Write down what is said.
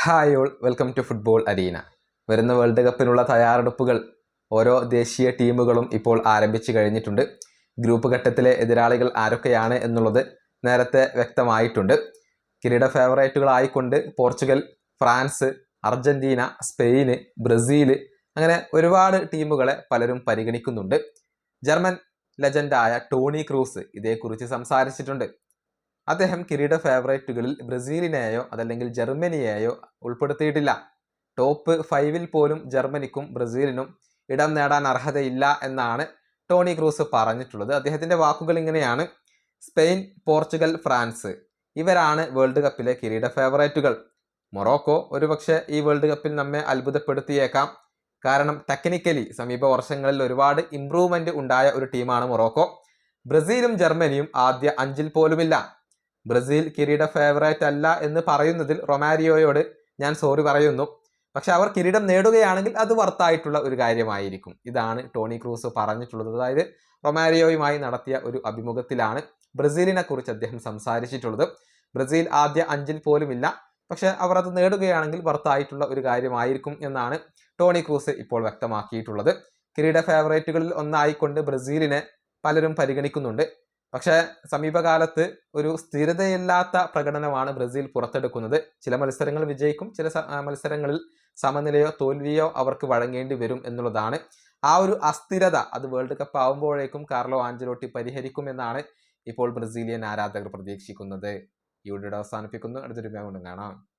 Hi all, welcome to football arena. വരുന്ന world കപ്പിനുള്ള തയ്യാറെടുപ്പുകൾ ഓരോ ദേശീയ ടീമുകളും ഇപ്പോൾ ആരംഭിച്ചു കഴിഞ്ഞിട്ടുണ്ട്. ഗ്രൂപ്പ് ഘട്ടത്തിലെ എതിരാളികൾ ആരൊക്കെയാണ് എന്നുള്ളത് നേരത്തെ വ്യക്തമായിട്ടുണ്ട്. കിരീട ഫേവറേറ്റുകളായിക്കൊണ്ട് Portugal, France, Argentina, Spain, Brazil, അങ്ങനെ ഒരുപാട് ടീമുകളെ പലരും പരിഗണിക്കുന്നുണ്ട്. ജർമ്മൻ ലെജൻഡായ ടോണി ക്രൂസ് ഇതേക്കുറിച്ച് സംസാരിച്ചിട്ടുണ്ട്. അദ്ദേഹം കിരീട ഫേവറേറ്റുകളിൽ ബ്രസീലിനെയോ അതല്ലെങ്കിൽ ജർമ്മനിയെയോ ഉൾപ്പെടുത്തിയിട്ടില്ല. ടോപ്പ് 5-ൽ പോലും ജർമ്മനിക്കും ബ്രസീലിനും ഇടം നേടാൻ അർഹതയില്ല എന്നാണ് ടോണി ക്രൂസ് പറഞ്ഞിട്ടുള്ളത്. അദ്ദേഹത്തിൻ്റെ വാക്കുകൾ ഇങ്ങനെയാണ്: സ്പെയിൻ, പോർച്ചുഗൽ, ഫ്രാൻസ് ഇവരാണ് വേൾഡ് കപ്പിലെ കിരീട ഫേവറേറ്റുകൾ. മൊറോക്കോ ഒരുപക്ഷെ ഈ വേൾഡ് കപ്പിൽ നമ്മെ അത്ഭുതപ്പെടുത്തിയേക്കാം. കാരണം ടെക്നിക്കലി സമീപ വർഷങ്ങളിൽ ഒരുപാട് ഇംപ്രൂവ്മെന്റ് ഉണ്ടായ ഒരു ടീമാണ് മൊറോക്കോ. ബ്രസീലും ജർമ്മനിയും ആദ്യ 5-ൽ പോലുമില്ല. ബ്രസീൽ കിരീട ഫേവറേറ്റ് അല്ല എന്ന് പറയുന്നതിൽ റൊമാരിയോയോട് ഞാൻ സോറി പറയുന്നു. പക്ഷെ അവർ കിരീടം നേടുകയാണെങ്കിൽ അത് വർത്തായിട്ടുള്ള ഒരു കാര്യമായിരിക്കും. ഇതാണ് ടോണി ക്രൂസ് പറഞ്ഞിട്ടുള്ളത്. അതായത് റൊമാരിയോയുമായി നടത്തിയ ഒരു അഭിമുഖത്തിലാണ് ബ്രസീലിനെ കുറിച്ച് അദ്ദേഹം സംസാരിച്ചിട്ടുള്ളത്. ബ്രസീൽ ആദ്യ 5-ൽ പോലുമില്ല, പക്ഷെ അവർ അത് നേടുകയാണെങ്കിൽ വർത്തായിട്ടുള്ള ഒരു കാര്യമായിരിക്കും എന്നാണ് ടോണി ക്രൂസ് ഇപ്പോൾ വ്യക്തമാക്കിയിട്ടുള്ളത്. കിരീട ഫേവറേറ്റുകളിൽ ഒന്നായിക്കൊണ്ട് ബ്രസീലിനെ പലരും പരിഗണിക്കുന്നുണ്ട്. പക്ഷേ സമീപകാലത്ത് ഒരു സ്ഥിരതയില്ലാത്ത പ്രകടനമാണ് ബ്രസീൽ പുറത്തെടുക്കുന്നത്. ചില മത്സരങ്ങൾ വിജയിക്കും, ചില മത്സരങ്ങളിൽ സമനിലയോ തോൽവിയോ അവർക്ക് വഴങ്ങേണ്ടി വരും എന്നുള്ളതാണ്. ആ ഒരു അസ്ഥിരത അത് വേൾഡ് കപ്പ് ആവുമ്പോഴേക്കും കാർലോ ആഞ്ചലോട്ടി പരിഹരിക്കുമെന്നാണ് ഇപ്പോൾ ബ്രസീലിയൻ ആരാധകർ പ്രതീക്ഷിക്കുന്നത്. ഈ വീഡിയോ അവസാനിപ്പിക്കുന്നു. അടുത്തൊരു വീഡിയോ കാണാം.